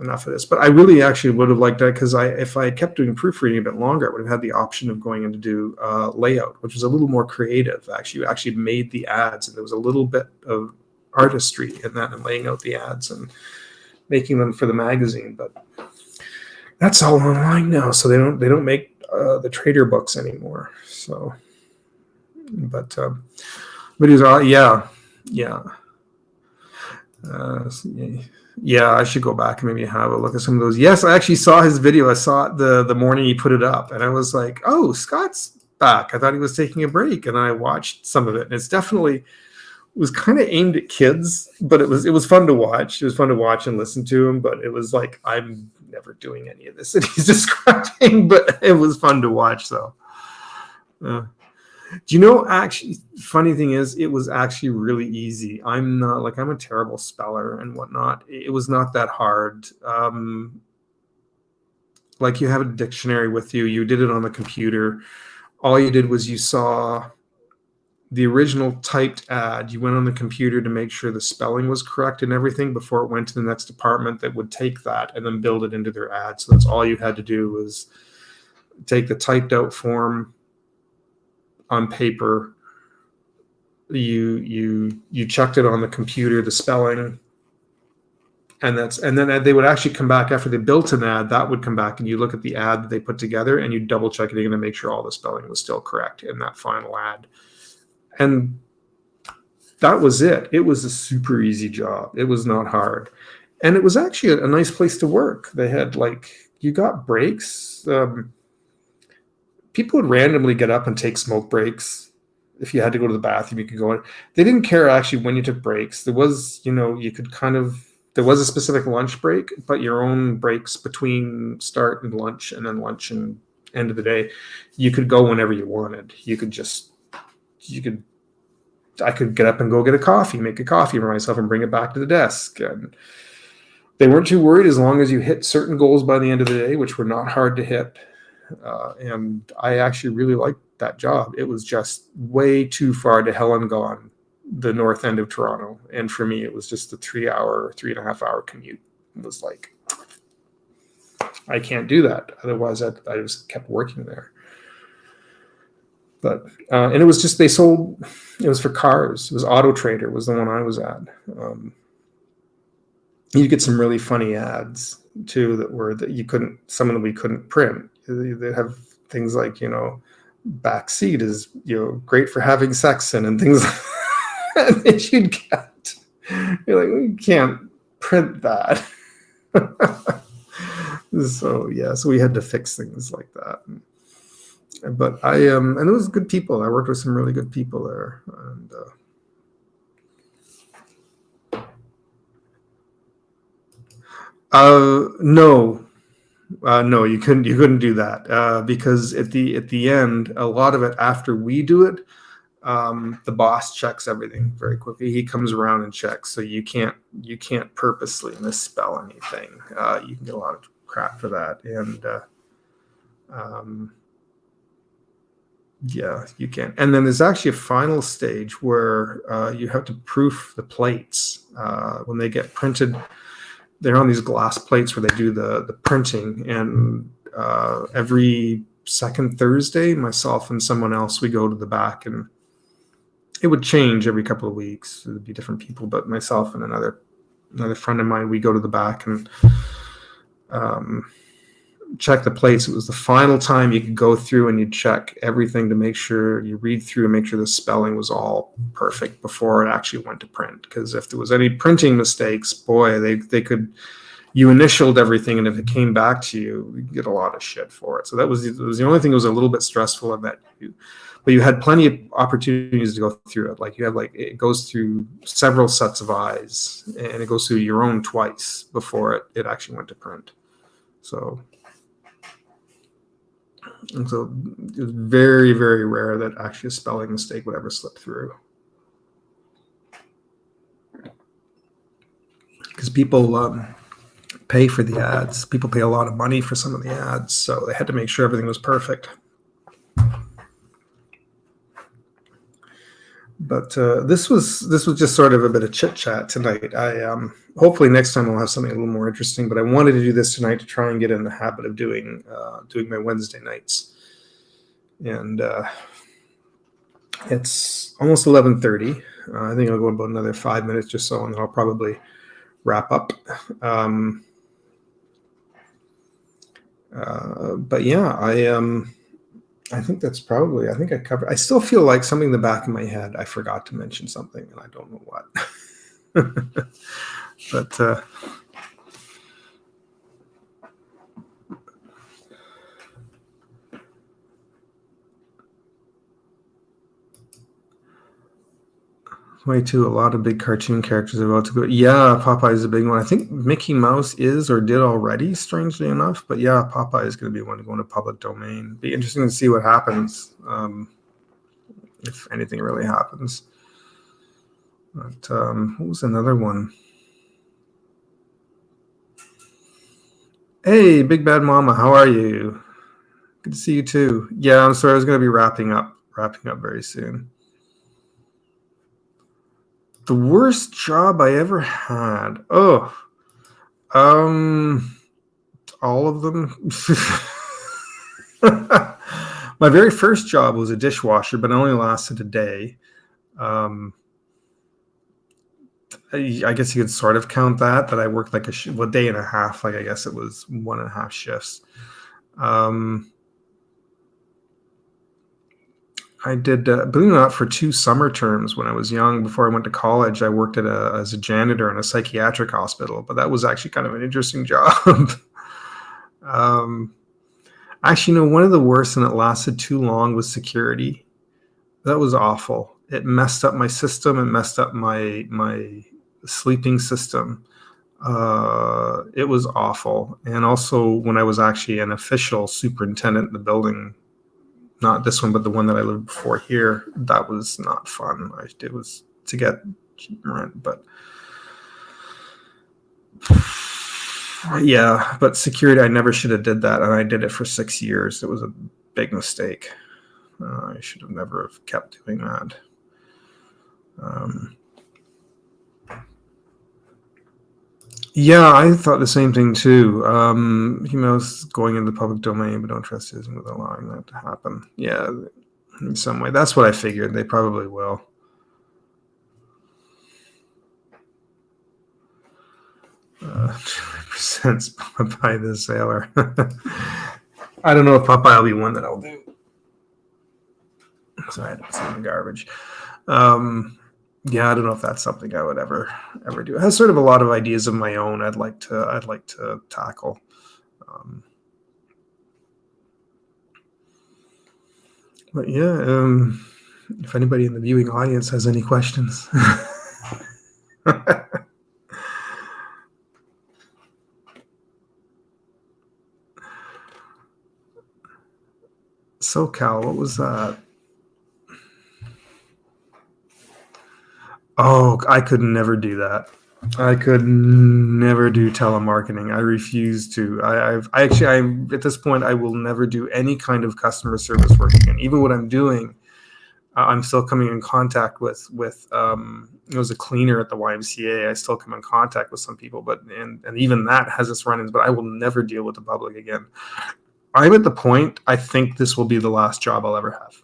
enough of this. But I really actually would have liked that, because if I kept doing proofreading a bit longer, I would have had the option of going in to do layout, which was a little more creative. Actually, you actually made the ads, and there was a little bit of artistry in that, and laying out the ads and making them for the magazine. But that's all online now, so they don't make the trader books anymore. So, but videos are yeah, I should go back and maybe have a look at some of those. Yes, I actually saw his video. I saw it the morning he put it up, and I was like, oh, Scott's back. I thought he was taking a break, and I watched some of it. And it's definitely was kind of aimed at kids, but it was fun to watch. It was fun to watch and listen to him, but it was like, I'm never doing any of this that he's describing, but it was fun to watch though. Do you know, actually, funny thing is, it was actually really easy. I'm a terrible speller and whatnot. It was not that hard. like you have a dictionary with you. You did it on the computer. All you did was you saw the original typed ad. You went on the computer to make sure the spelling was correct and everything before it went to the next department that would take that and then build it into their ad. So that's all you had to do was take the typed out form on paper. You checked it on the computer, the spelling, and then they would actually come back after they built an ad. That would come back, and you look at the ad that they put together, and you double check it again to make sure all the spelling was still correct in that final ad. And that was it. It was a super easy job. It was not hard, and it was actually a nice place to work. They had you got breaks. People would randomly get up and take smoke breaks. If you had to go to the bathroom, you could go in. They didn't care actually when you took breaks. There was, you could there was a specific lunch break, but your own breaks between start and lunch and end of the day, you could go whenever you wanted. I could get up and go get a coffee, make a coffee for myself and bring it back to the desk. And they weren't too worried as long as you hit certain goals by the end of the day, which were not hard to hit. And I actually really liked that job. It was just way too far to hell and gone, the north end of Toronto. And for me, it was just a 3.5 hour commute. It was like, I can't do that. Otherwise, I just kept working there. But, and it was just, it was for cars. It was Auto Trader was the one I was at. You get some really funny ads too some of them we couldn't print. They have things like, back seat is, great for having sex in and things that you'd get. You're like, we can't print that. So we had to fix things like that. But and it was good people. I worked with some really good people there. And no, you couldn't do that because at the end, a lot of it after we do it, the boss checks everything very quickly. He comes around and checks, so you can't purposely misspell anything. You can get a lot of crap for that, and yeah, you can. And then there's actually a final stage where you have to proof the plates when they get printed. They're on these glass plates where they do the printing, and every second Thursday, myself and someone else, we go to the back, and it would change every couple of weeks. It would be different people, but myself and another friend of mine, we go to the back and check the plates. It was the final time you could go through and you check everything to make sure you read through and make sure the spelling was all perfect before it actually went to print. Because if there was any printing mistakes, boy, they could. You initialed everything, and if it came back to you, you get a lot of shit for it. So it was the only thing that was a little bit stressful in that. But you had plenty of opportunities to go through it. It goes through several sets of eyes, and it goes through your own twice before it actually went to print. So it was very, very rare that actually a spelling mistake would ever slip through. Because people pay for the ads. People pay a lot of money for some of the ads, so they had to make sure everything was perfect. But this was just sort of a bit of chit chat tonight. Hopefully next time I'll have something a little more interesting. But I wanted to do this tonight to try and get in the habit of doing my Wednesday nights. And it's almost 11:30. I think I'll go about another 5 minutes or so, and then I'll probably wrap up. But yeah, I think that's probably, I think I covered. I still feel like something in the back of my head, I forgot to mention something, and I don't know what. But way too, a lot of big cartoon characters are about to go. Yeah, Popeye is a big one. I think Mickey Mouse is or did already, strangely enough. But yeah, Popeye is going to be one to go into public domain. Be interesting to see what happens, if anything really happens. But what was another one? Hey, Big Bad Mama, how are you? Good to see you too. Yeah, I'm sorry. I was going to be wrapping up very soon. The worst job I ever had. Oh, um, all of them. My very first job was a dishwasher, but it only lasted a day. Um, I guess you could sort of count that I worked like a day and a half. Like I guess it was 1.5 shifts. Um, I did, believe it or not, for 2 summer terms when I was young. Before I went to college, I worked as a janitor in a psychiatric hospital, but that was actually kind of an interesting job. um, Actually, one of the worst, and it lasted too long, was security. That was awful. It messed up my system and messed up my sleeping system. It was awful. And also, when I was actually an official superintendent in the building, not this one, but the one that I lived before here, that was not fun. It was to get rent, but yeah, but security, I never should have did that, and I did it for 6 years. It was a big mistake. I should have never have kept doing that. Yeah, I thought the same thing too. Emails going into the public domain, but don't trust citizens with allowing that to happen. Yeah, in some way. That's what I figured. They probably will. Percent Popeye the Sailor. I don't know if Popeye will be one that I'll do. Sorry, it's in the garbage. Yeah, I don't know if that's something I would ever do. It has sort of a lot of ideas of my own. I'd like to tackle. But yeah, if anybody in the viewing audience has any questions. SoCal, what was that? Oh, I could never do that. I could never do telemarketing. I refuse to. I actually, I'm at this point, I will never do any kind of customer service work again. Even what I'm doing, I'm still coming in contact with it was a cleaner at the YMCA. I still come in contact with some people, but and even that has its run-ins. But I will never deal with the public again. I'm at the point. I think this will be the last job I'll ever have.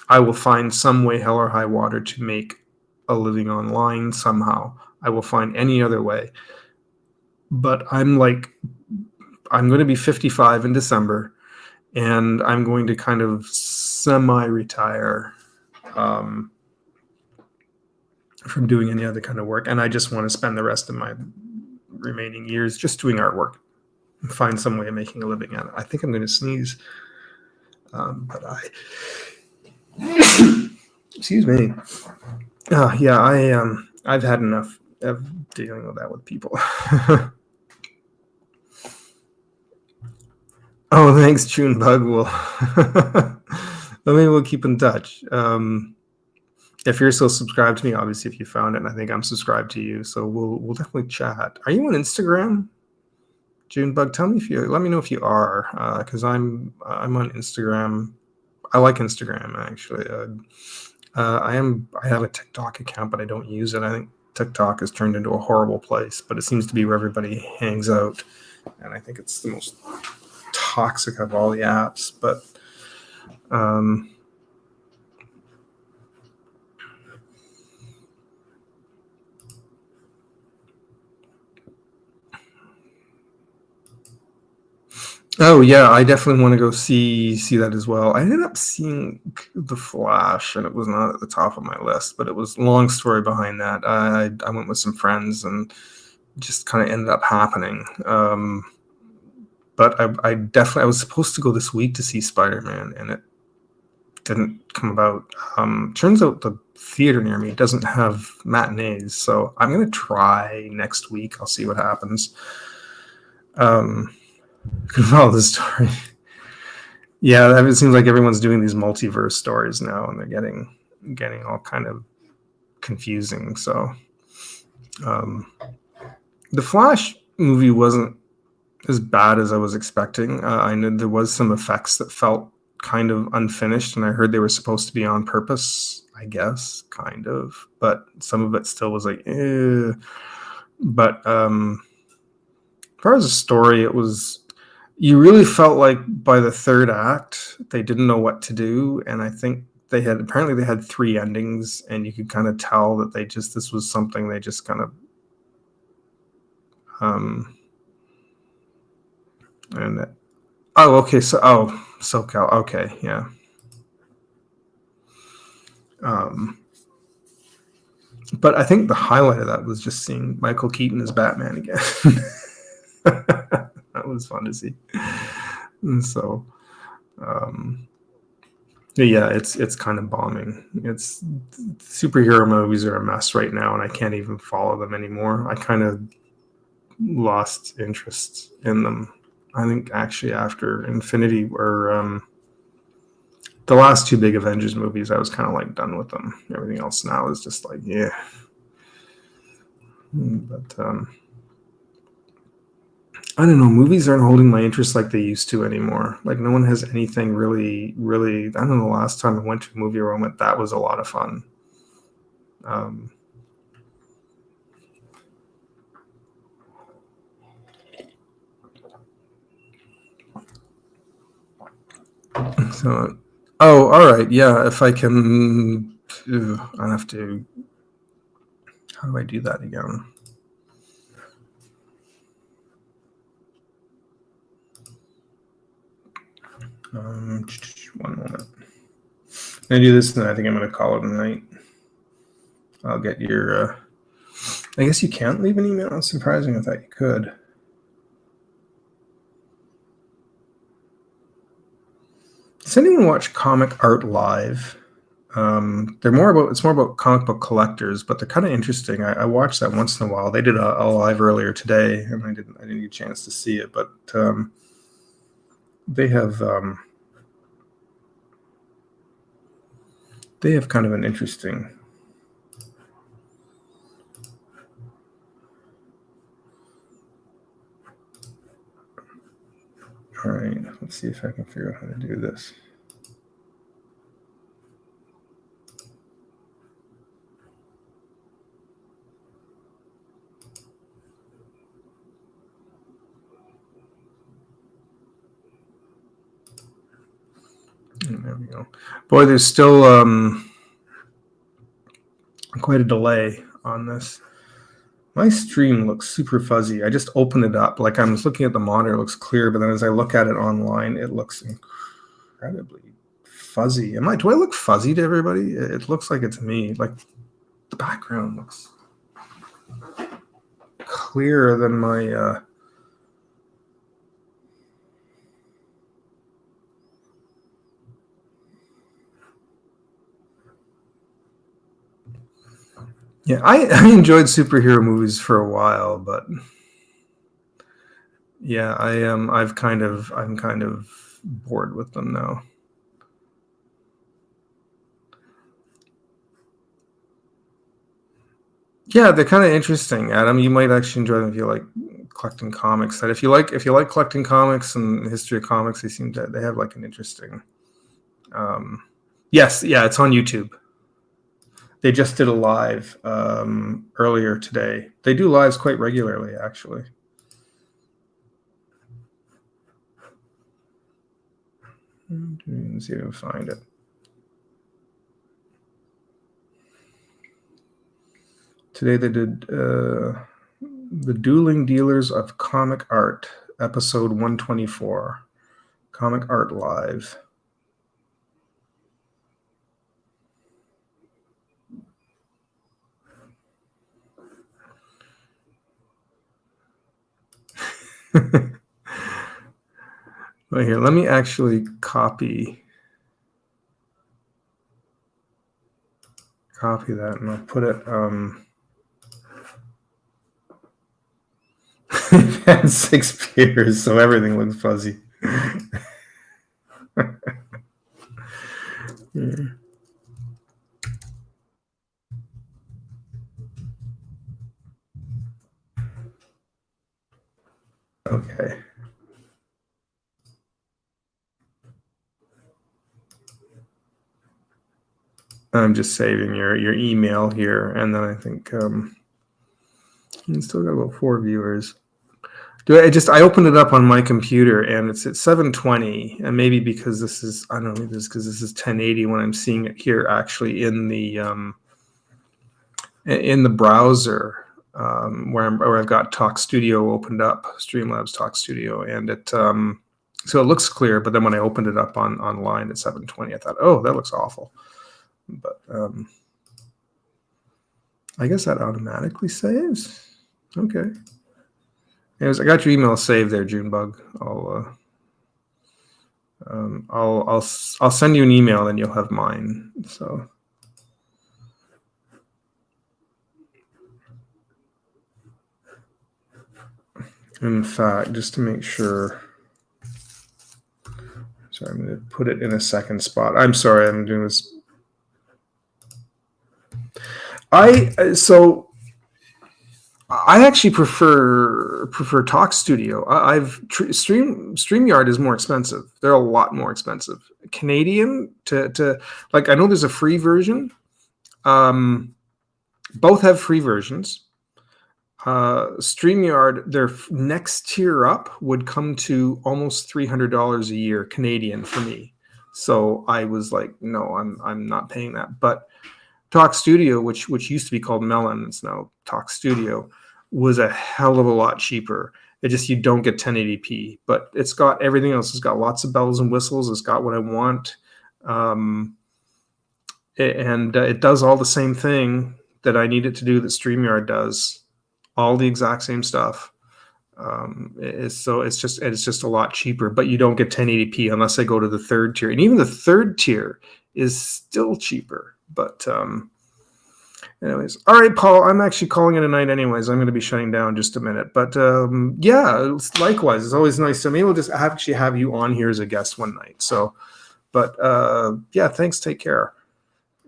I will find some way, hell or high water, to make a living online somehow. I will find any other way. But I'm going to be 55 in December, and I'm going to kind of semi-retire from doing any other kind of work. And I just want to spend the rest of my remaining years just doing artwork and find some way of making a living at it. I think I'm going to sneeze. But excuse me. Yeah, I've had enough of dealing with that with people. Oh, thanks, Junebug. Maybe we'll keep in touch. If you're still subscribed to me, obviously, if you found it, and I think I'm subscribed to you, so we'll definitely chat. Are you on Instagram, Junebug? Let me know if you are, because I'm on Instagram. I like Instagram actually. I have a TikTok account, but I don't use it. I think TikTok has turned into a horrible place, but it seems to be where everybody hangs out, and I think it's the most toxic of all the apps. But oh yeah, I definitely want to go see that as well. I ended up seeing The Flash, and it was not at the top of my list, but it was long story behind that. I went with some friends, and just kind of ended up happening. But I was supposed to go this week to see Spider-Man, and it didn't come about. Turns out the theater near me doesn't have matinees, so I'm gonna try next week. I'll see what happens. Could follow the story. Yeah, it seems like everyone's doing these multiverse stories now, and they're getting all kind of confusing. So, the Flash movie wasn't as bad as I was expecting. I know there was some effects that felt kind of unfinished, and I heard they were supposed to be on purpose, I guess, kind of, but some of it still was like, eh. But as far as the story, it was, you really felt like by the third act they didn't know what to do, and I think they had 3 endings, and you could kind of tell that this was something they just kind of and okay, SoCal, okay, yeah. But I think the highlight of that was just seeing Michael Keaton as Batman again. That was fun to see. And so, yeah, it's kind of bombing. It's superhero movies are a mess right now, and I can't even follow them anymore. I kind of lost interest in them. I think actually after Infinity or the last 2 big Avengers movies, I was kind of like done with them. Everything else now is just like, yeah. But I don't know. Movies aren't holding my interest like they used to anymore. Like no one has anything really, really. I don't know. The last time I went to a movie where I went, that was a lot of fun. So, oh, all right, yeah. If I can, I have to. How do I do that again? One moment. I do this, and I think I'm going to call it a night. I'll get your. I guess you can't leave an email. It's surprising. I thought you could. Does anyone watch Comic Art Live? It's more about comic book collectors, but they're kind of interesting. I watch that once in a while. They did a live earlier today, and I didn't get a chance to see it, but they have kind of an interesting. All right, let's see if I can figure out how to do this. There we go. Boy, there's still quite a delay on this. My stream looks super fuzzy. I just opened it up. Like I'm looking at the monitor, it looks clear, but then as I look at it online, it looks incredibly fuzzy. Do I look fuzzy to everybody? It looks like it to me. Like the background looks clearer than my yeah, I enjoyed superhero movies for a while, but yeah, I'm kind of bored with them now. Yeah, they're kind of interesting, Adam. You might actually enjoy them if you like collecting comics. That if you like collecting comics and the history of comics, they have like an interesting. Yes, yeah, it's on YouTube. They just did a live earlier today. They do lives quite regularly, actually. Let's see if I can find it. Today they did The Dueling Dealers of Comic Art, episode 124. Comic Art Live. Right here, let me actually copy that, and I'll put it. I've had 6 beers, so everything looks fuzzy. Yeah. Okay. I'm just saving your email here, and then I think you still got about 4 viewers. I opened it up on my computer and it's at 720, and maybe because this is, I don't know, maybe this because this is 1080 when I'm seeing it here actually in the browser, where I've got Talk Studio opened up, Streamlabs Talk Studio, and it so it looks clear, but then when I opened it up online at 720, I thought, oh, that looks awful. But I guess that automatically saves. Okay. Anyways, I got your email saved there, Junebug. I'll send you an email, and you'll have mine. So, in fact, just to make sure, sorry, I'm going to put it in a second spot. I'm sorry, I'm doing this. I actually prefer Talk Studio. StreamYard is more expensive. They're a lot more expensive. Canadian to like, I know there's a free version. Both have free versions. StreamYard, their next tier up would come to almost $300 a year Canadian for me. So I was like, no, I'm not paying that. But Talk Studio, which used to be called Melon, it's now Talk Studio, was a hell of a lot cheaper. It just, you don't get 1080p, but it's got everything else. It's got lots of bells and whistles. It's got what I want. It does all the same thing that I need it to do that StreamYard does. All the exact same stuff. It's just a lot cheaper, but you don't get 1080p unless I go to the third tier. And even the third tier is still cheaper. But anyways, all right, Paul, I'm actually calling it a night anyways. I'm going to be shutting down just a minute. But yeah, likewise, it's always nice. So maybe we'll just actually have you on here as a guest one night. So, but yeah, thanks. Take care.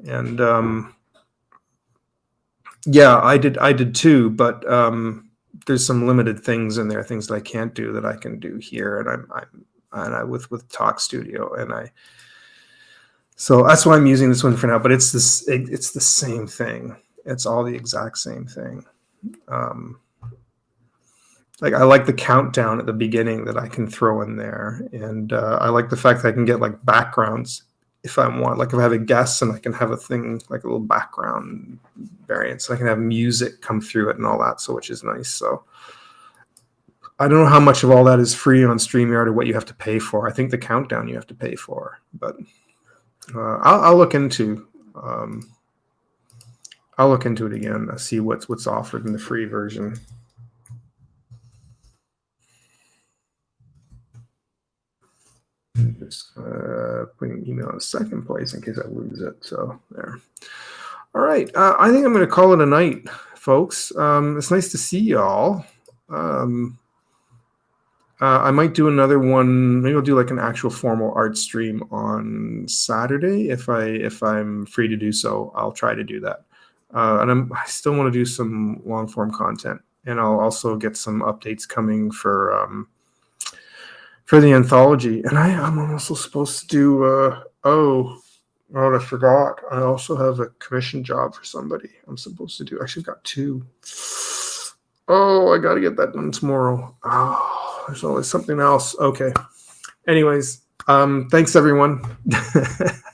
And yeah, I did too. But there's some limited things in there, things that I can't do that I can do here. And I with Talk Studio, and so that's why I'm using this one for now, but it's the same thing. It's all the exact same thing. Like, I like the countdown at the beginning that I can throw in there. And I like the fact that I can get like backgrounds if I want. Like if I have a guest and I can have a thing, like a little background variant, so I can have music come through it and all that. So, which is nice. So I don't know how much of all that is free on StreamYard or what you have to pay for. I think the countdown you have to pay for, but I'll look into it again. I'll see what's offered in the free version. Just putting email in second place in case I lose it. So there. All right. I think I'm going to call it a night, folks. It's nice to see y'all. I might do another one. Maybe I'll do like an actual formal art stream on Saturday if I'm free to do so. I'll try to do that. And I still want to do some long form content, and I'll also get some updates coming for the anthology. And I'm also supposed to do. I forgot. I also have a commission job for somebody. I'm supposed to do. Actually, I've got 2. Oh, I got to get that done tomorrow. Oh, there's always something else. Okay. Anyways, thanks everyone.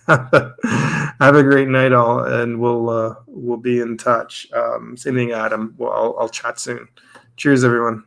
Have a great night, all, and we'll be in touch. Same thing, Adam. Well, I'll chat soon. Cheers, everyone.